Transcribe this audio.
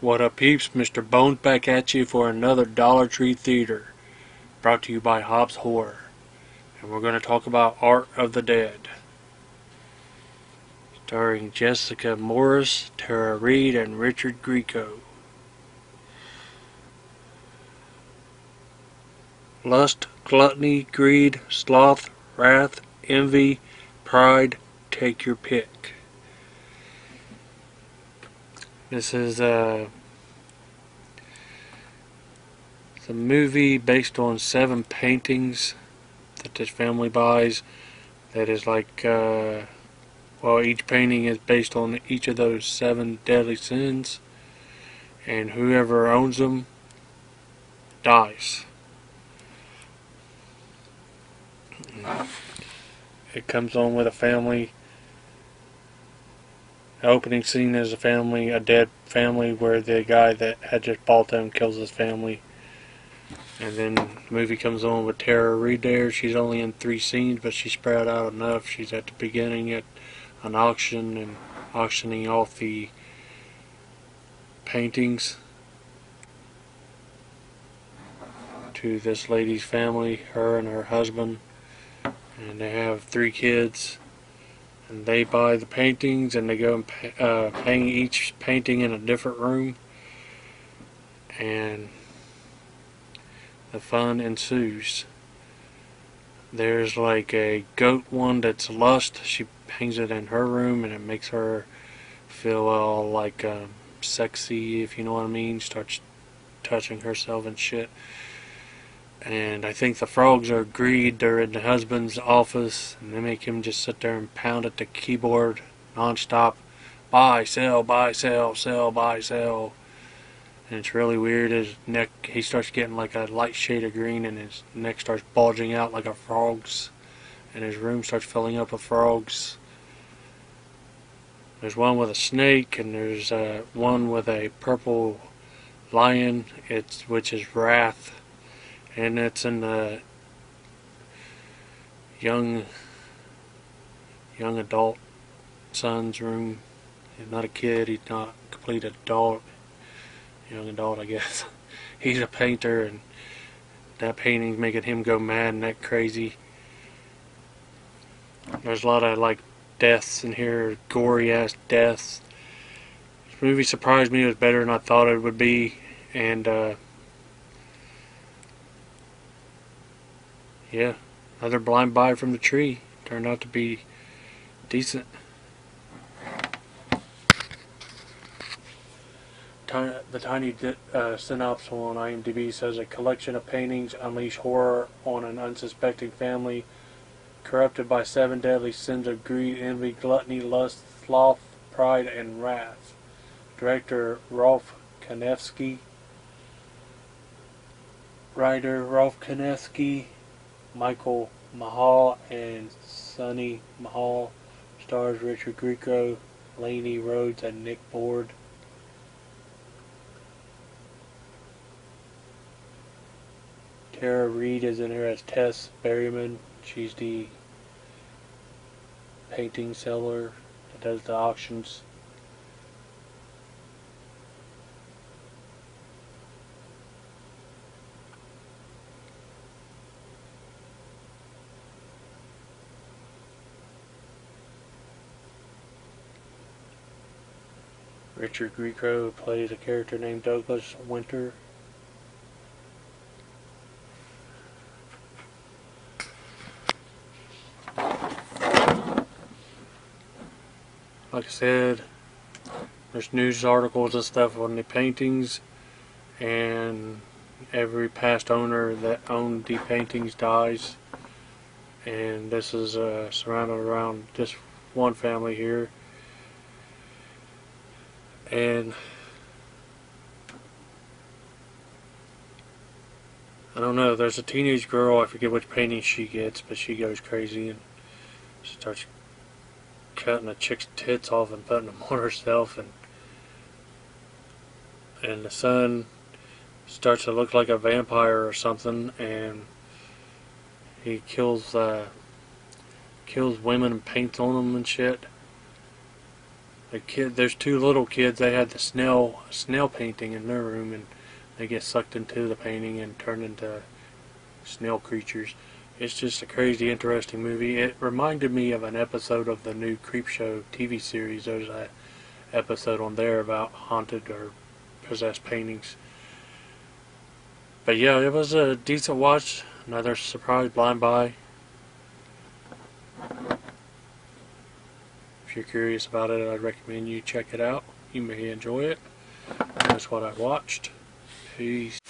What up, peeps? Mr. Bones back at you for another Dollar Tree Theater, brought to you by Hobbs Horror. And we're going to talk about Art of the Dead, starring Jessica Morris, Tara Reid, and Richard Grieco. Lust, gluttony, greed, sloth, wrath, envy, pride, take your pick. This is it's a movie based on 7 paintings that this family buys. That is like, each painting is based on each of those 7 deadly sins, and whoever owns them dies. It comes on with a family. The opening scene is a dead family, where the guy that had just bought them kills his family. And then the movie comes on with Tara Reid there. She's only in 3 scenes, but she's spread out enough. She's at the beginning at an auction and auctioning off the paintings to this lady's family, her and her husband. And they have 3 kids. And they buy the paintings and they go and hang each painting in a different room. And the fun ensues. There's like a goat one that's lust. She hangs it in her room and it makes her feel all like sexy, if you know what I mean. Starts touching herself and shit. And I think the frogs are greed. They're in the husband's office and they make him just sit there and pound at the keyboard non-stop. Buy, sell, buy, sell, sell, buy, sell. And it's really weird. His neck, he starts getting like a light shade of green, and his neck starts bulging out like a frog's, and his room starts filling up with frogs. There's one with a snake, and there's one with a purple lion, which is Wrath, and it's in the young adult son's room. He's not a kid. He's not a complete adult. Young adult, I guess. He's a painter, and that painting's making him go mad and that crazy. There's a lot of like deaths in here, gory ass deaths. This movie surprised me. It was better than I thought it would be, and yeah, another blind buy from the tree. Turned out to be decent. The tiny synopsis on IMDb says a collection of paintings unleash horror on an unsuspecting family corrupted by 7 deadly sins of greed, envy, gluttony, lust, sloth, pride, and wrath. Director Rolf Kanefsky. Writer Rolf Kanefsky, Michael Mahal, and Sonny Mahal. Stars Richard Grieco, Lainey Rhodes, and Nick Ford. Tara Reid is in here as Tess Berryman. She's the painting seller that does the auctions. Richard Grieco plays a character named Douglas Winter. Like I said, there's news articles and stuff on the paintings, and every past owner that owned the paintings dies. And this is surrounded around this one family here. And I don't know, there's a teenage girl, I forget which painting she gets, but she goes crazy and she starts cutting a chick's tits off and putting them on herself, and the son starts to look like a vampire or something, and he kills women and paints on them and shit. There's two little kids. They had the snail painting in their room, and they get sucked into the painting and turn into snail creatures. It's just a crazy, interesting movie. It reminded me of an episode of the new Creepshow TV series. There's an episode on there about haunted or possessed paintings. But yeah, it was a decent watch. Another surprise blind buy. If you're curious about it, I'd recommend you check it out. You may enjoy it. That's what I watched. Peace.